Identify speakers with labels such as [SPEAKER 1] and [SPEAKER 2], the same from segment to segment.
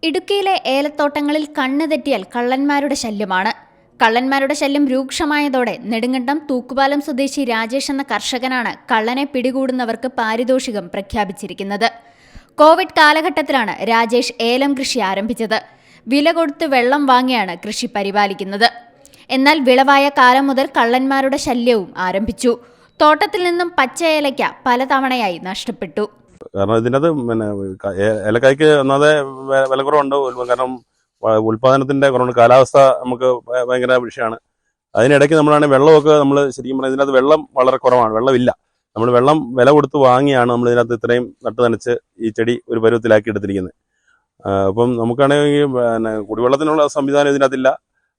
[SPEAKER 1] ഇടുക്കിയിലെ ഏലത്തോട്ടങ്ങളിൽ കണ്ണ് തെറ്റിയാൽ കള്ളന്മാരുടെ ശല്യമാണ്. കള്ളന്മാരുടെ ശല്യം രൂക്ഷമായതോടെ നെടുങ്കണ്ടം തൂക്കുപാലം സ്വദേശി രാജേഷ് എന്ന കർഷകനാണ് കള്ളനെ പിടികൂടുന്നവർക്ക് പാരിതോഷികം പ്രഖ്യാപിച്ചിരിക്കുന്നത്. കോവിഡ് കാലഘട്ടത്തിലാണ് രാജേഷ് ഏലം കൃഷി ആരംഭിച്ചത്. വില കൊടുത്ത് വെള്ളം വാങ്ങിയാണ് കൃഷി പരിപാലിക്കുന്നത്. എന്നാൽ വിളവായ കാലം മുതൽ കള്ളന്മാരുടെ ശല്യവും ആരംഭിച്ചു. തോട്ടത്തിൽ നിന്നും പച്ച ഏലയ്ക്ക പലതവണയായി നഷ്ടപ്പെട്ടു.
[SPEAKER 2] കാരണം ഇതിനകത്ത് ഏലക്കായ്ക്ക് ഒന്നാതെ വില കുറവുണ്ട്. കാരണം ഉൽപാദനത്തിന്റെ കുറവുണ്ട്. കാലാവസ്ഥ നമുക്ക് ഭയങ്കര വിഷയമാണ്. അതിനിടയ്ക്ക് നമ്മളാണെങ്കിൽ വെള്ളമൊക്കെ നമ്മൾ ശരിക്കും പറഞ്ഞാൽ ഇതിനകത്ത് വെള്ളം വളരെ കുറവാണ്, വെള്ളമില്ല. നമ്മൾ വെള്ളം വില കൊടുത്ത് വാങ്ങിയാണ് നമ്മൾ ഇതിനകത്ത് ഇത്രയും നട്ട് നനച്ച് ഈ ചെടി ഒരു പരുവത്തിലാക്കി എടുത്തിരിക്കുന്നത്. അപ്പം നമുക്കാണെങ്കിൽ കുടിവെള്ളത്തിനുള്ള സംവിധാനം ഇതിനകത്തില്ല.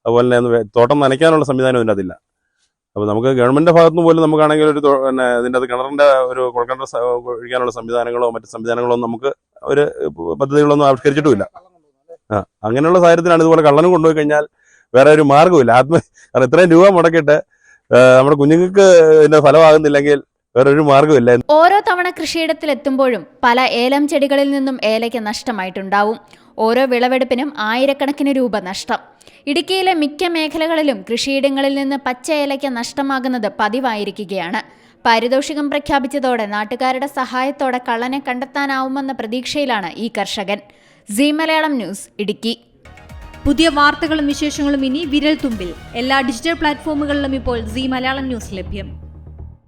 [SPEAKER 2] അതുപോലെ തന്നെ തോട്ടം നനയ്ക്കാനുള്ള സംവിധാനം ഇതിനകത്തില്ല. അപ്പോൾ നമുക്ക് ഗവൺമെന്റിന്റെ ഭാഗത്തുനിന്ന് പോലും നമുക്കാണെങ്കിൽ ഒരു ഇതിൻ്റെ അത് കിണറിന്റെ ഒരു കുഴൽക്കിണർ ഒഴിക്കാനുള്ള സംവിധാനങ്ങളോ മറ്റു സംവിധാനങ്ങളോ നമുക്ക് ഒരു പദ്ധതികളൊന്നും ആവിഷ്കരിച്ചിട്ടുമില്ല. അങ്ങനെയുള്ള സാഹചര്യത്തിലാണ് ഇതുപോലെ കള്ളനും കൊണ്ടുപോയി കഴിഞ്ഞാൽ വേറെ ഒരു മാർഗ്ഗമില്ല. കാരണം ഇത്രയും രൂപ മുടക്കിയിട്ട് നമ്മുടെ കുഞ്ഞുങ്ങൾക്ക് ഇതിന്റെ ഫലമാകുന്നില്ലെങ്കിൽ വേറെ ഒരു മാർഗ്ഗമില്ല.
[SPEAKER 1] ഓരോ തവണ കൃഷിയിടത്തിലെത്തുമ്പോഴും പല ഏലം ചെടികളിൽ നിന്നും ഏലയ്ക്ക് നഷ്ടമായിട്ടുണ്ടാവും. ഓരോ വിളവെടുപ്പിനും ആയിരക്കണക്കിന് രൂപ നഷ്ടം. ഇടുക്കിയിലെ മിക്ക മേഖലകളിലും കൃഷിയിടങ്ങളിൽ നിന്ന് പച്ച ഏലയ്ക്ക നഷ്ടമാകുന്നത് പതിവായിരിക്കുകയാണ്. പാരിതോഷികം പ്രഖ്യാപിച്ചതോടെ നാട്ടുകാരുടെ സഹായത്തോടെ കള്ളനെ കണ്ടെത്താനാവുമെന്ന പ്രതീക്ഷയിലാണ് ഈ കർഷകൻ. Zee Malayalam news, Idukki.
[SPEAKER 3] പുതിയ വാർത്തകളും വിശേഷങ്ങളും ഇനി വിരൽ തുമ്പിൽ. എല്ലാ ഡിജിറ്റൽ പ്ലാറ്റ്ഫോമുകളിലും ഇപ്പോൾ സീ മലയാളം ന്യൂസ് ലഭ്യം.